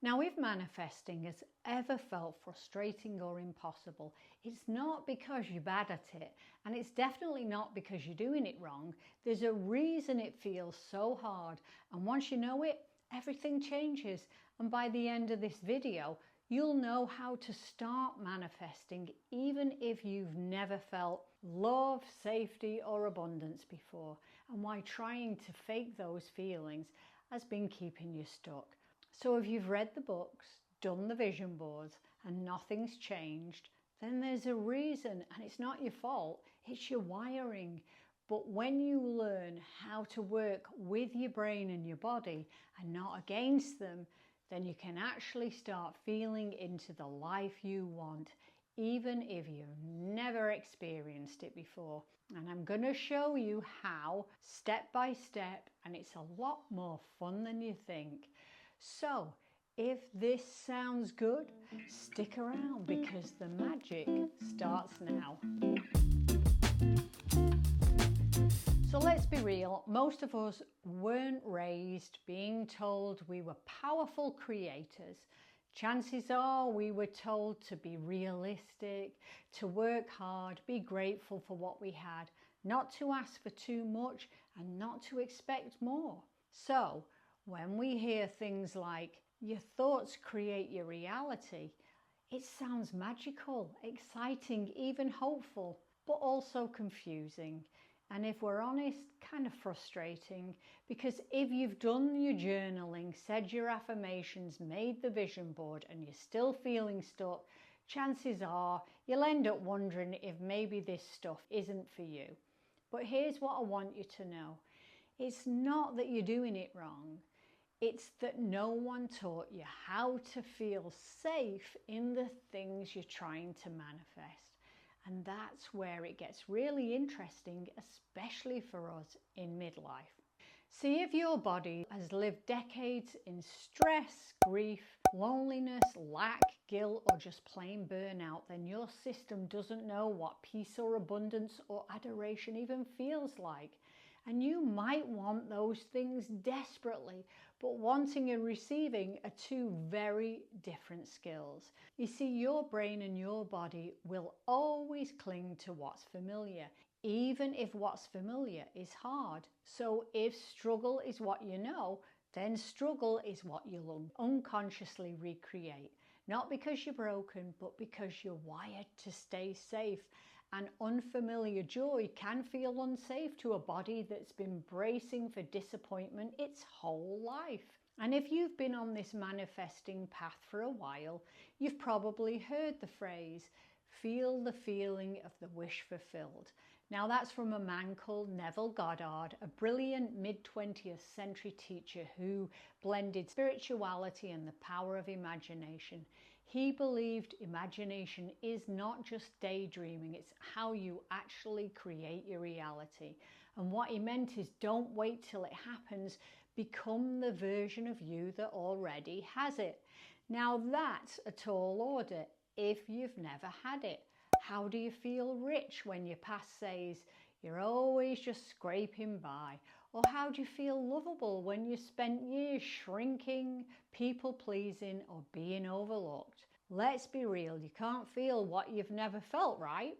Now, if manifesting has ever felt frustrating or impossible, it's not because you're bad at it, and it's definitely not because you're doing it wrong. There's a reason it feels so hard, and once you know it, everything changes. And by the end of this video, you'll know how to start manifesting even if you've never felt love, safety, or abundance before, and why trying to fake those feelings has been keeping you stuck. So if you've read the books, done the vision boards, and nothing's changed, then there's a reason, and it's not your fault, it's your wiring. But when you learn how to work with your brain and your body and not against them, then you can actually start feeling into the life you want, even if you've never experienced it before. And I'm going to show you how, step by step, and it's a lot more fun than you think. So, if this sounds good, stick around because the magic starts now. So let's be real, most of us weren't raised being told we were powerful creators. Chances are we were told to be realistic, to work hard, be grateful for what we had, not to ask for too much and not to expect more. So, when we hear things like, your thoughts create your reality, it sounds magical, exciting, even hopeful, but also confusing. And if we're honest, kind of frustrating, because if you've done your journaling, said your affirmations, made the vision board, and you're still feeling stuck, chances are you'll end up wondering if maybe this stuff isn't for you. But here's what I want you to know. It's not that you're doing it wrong. It's that no one taught you how to feel safe in the things you're trying to manifest. And that's where it gets really interesting, especially for us in midlife. See, if your body has lived decades in stress, grief, loneliness, lack, guilt, or just plain burnout, then your system doesn't know what peace or abundance or adoration even feels like. And you might want those things desperately, but wanting and receiving are two very different skills. You see, your brain and your body will always cling to what's familiar, even if what's familiar is hard. So if struggle is what you know, then struggle is what you'll unconsciously recreate. Not because you're broken, but because you're wired to stay safe. And unfamiliar joy can feel unsafe to a body that's been bracing for disappointment its whole life. And if you've been on this manifesting path for a while, you've probably heard the phrase, feel the feeling of the wish fulfilled. Now that's from a man called Neville Goddard, a brilliant mid-20th century teacher who blended spirituality and the power of imagination. He believed imagination is not just daydreaming, it's how you actually create your reality. And what he meant is don't wait till it happens, become the version of you that already has it. Now that's a tall order if you've never had it. How do you feel rich when your past says you're always just scraping by? Or how do you feel lovable when you spent years shrinking, people pleasing, or being overlooked? Let's be real, you can't feel what you've never felt, right?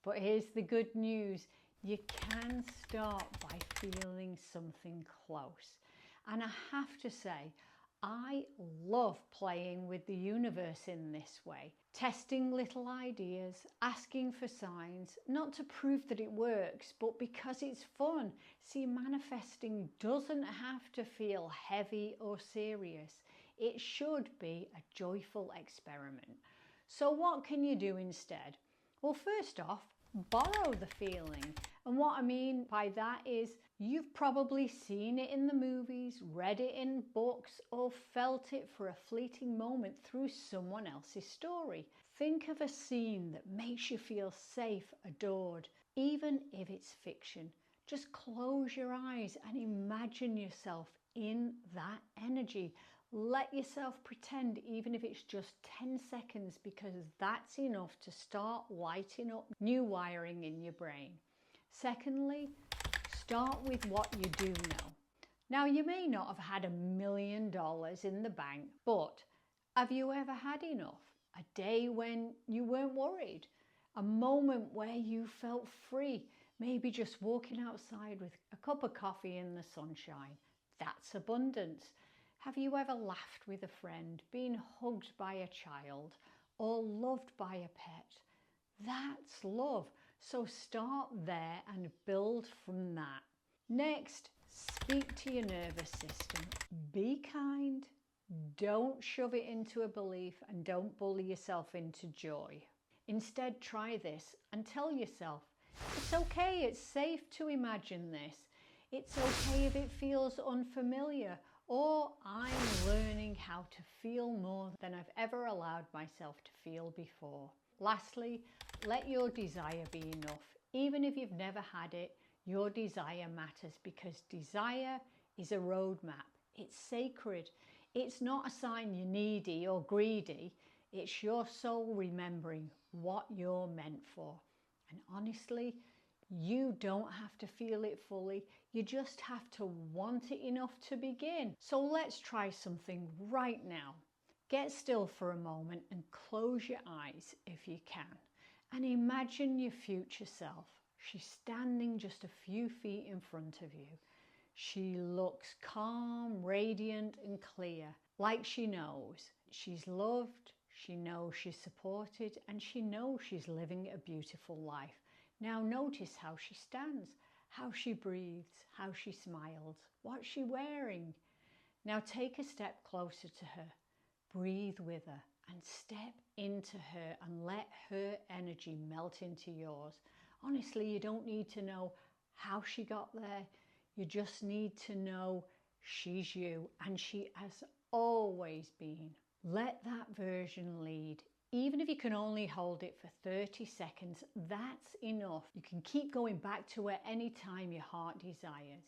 But here's the good news. You can start by feeling something close. And I have to say, I love playing with the universe in this way, testing little ideas, asking for signs, not to prove that it works, but because it's fun. See, manifesting doesn't have to feel heavy or serious. It should be a joyful experiment. So what can you do instead? Well, first off, borrow the feeling. And what I mean by that is you've probably seen it in the movies, read it in books, or felt it for a fleeting moment through someone else's story. Think of a scene that makes you feel safe, adored, even if it's fiction. Just close your eyes and imagine yourself in that energy. Let yourself pretend, even if it's just 10 seconds, because that's enough to start lighting up new wiring in your brain. Secondly, start with what you do know. Now, you may not have had $1 million in the bank, but Have you ever had enough? A day when you weren't worried? A moment where you felt free? Maybe just walking outside with a cup of coffee in the sunshine. That's abundance. Have you ever laughed with a friend, been hugged by a child, or loved by a pet? That's love. So start there and build from that. Next, speak to your nervous system. Be kind. Don't shove it into a belief and don't bully yourself into joy. Instead, try this and tell yourself, it's okay, it's safe to imagine this. It's okay if it feels unfamiliar, or I'm learning how to feel more than I've ever allowed myself to feel before. Lastly, let your desire be enough. Even if you've never had it, your desire matters, because desire is a roadmap. It's sacred. It's not a sign you're needy or greedy. It's your soul remembering what you're meant for. And honestly, you don't have to feel it fully. You just have to want it enough to begin. So let's try something right now. Get still for a moment and close your eyes if you can. And imagine your future self. She's standing just a few feet in front of you. She looks calm, radiant and clear, like she knows she's loved, she knows she's supported, and she knows she's living a beautiful life. Now notice how she stands, how she breathes, how she smiles, what's she wearing. Now take a step closer to her, breathe with her, and step into her and let her energy melt into yours. Honestly, you don't need to know how she got there. You just need to know she's you, and she has always been. Let that version lead. Even if you can only hold it for 30 seconds, that's enough. You can keep going back to her anytime your heart desires.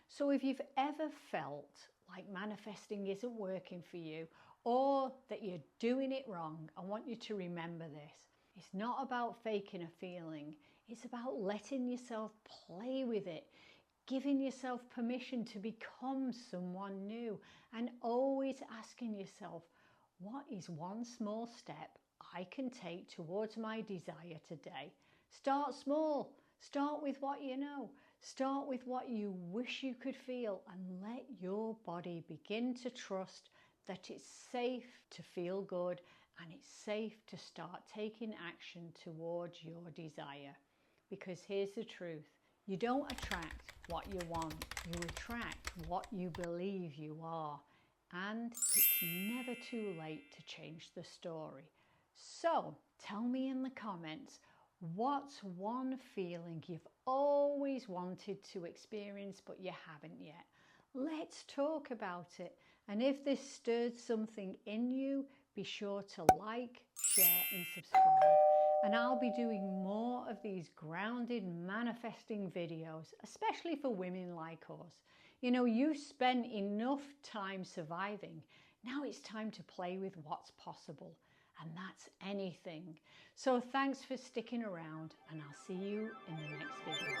So if you've ever felt like manifesting isn't working for you, or that you're doing it wrong, I want you to remember this. It's not about faking a feeling. It's about letting yourself play with it, giving yourself permission to become someone new, and always asking yourself, what is one small step I can take towards my desire today? Start small. Start with what you know. Start with what you wish you could feel, and let your body begin to trust that it's safe to feel good, and it's safe to start taking action towards your desire. Because here's the truth. You don't attract what you want. You attract what you believe you are. And it's never too late to change the story. So tell me in the comments, what's one feeling you've always wanted to experience but you haven't yet? Let's talk about it. And if this stirred something in you, be sure to like, share and subscribe. And I'll be doing more of these grounded manifesting videos, especially for women like us. You know, you spent enough time surviving. Now it's time to play with what's possible. And that's anything. So thanks for sticking around, and I'll see you in the next video.